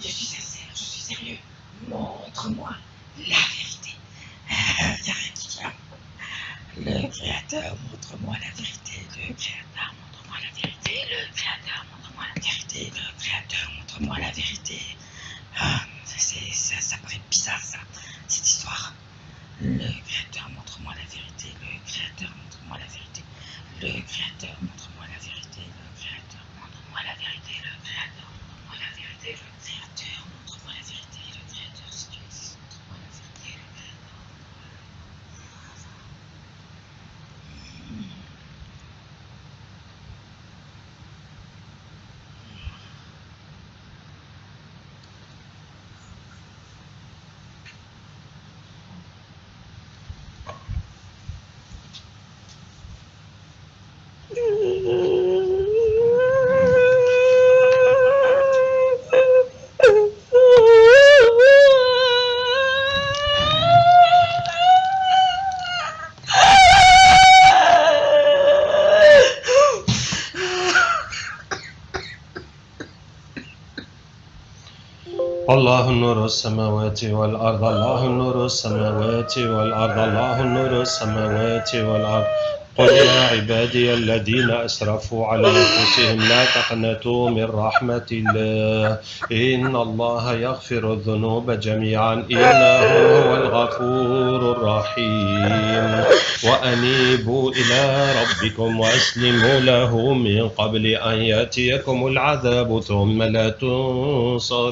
Je suis sincère, je suis sérieux. Montre-moi la vérité. Il n'y a rien qui tient. Le Créateur, montre-moi la vérité. Le Créateur, montre-moi la vérité. Le Créateur, montre-moi la vérité. Le Créateur, montre-moi la vérité. Ça paraît bizarre, ça, cette histoire. Le Créateur, montre-moi la vérité. Le Créateur, montre-moi la vérité. Le Créateur, montre-moi la vérité. Le Créateur, montre-moi la vérité. Le Créateur, montre-moi la vérité. Le Créateur, montre-moi la vérité. Le Créateur, si tu existes, montre-moi la vérité. Le Créateur. الله نور السماوات والأرض الله نور السماوات والأرض الله نور السماوات والأرض قل يا عبادي الذين أسرفوا على أنفسهم لا تقنطوا من رحمة الله إن الله يغفر الذنوب جميعا إنه هو الغفور الرحيم وأنيبوا إلى ربكم وأسلموا له من قبل أن يأتيكم العذاب ثم لا تنصرون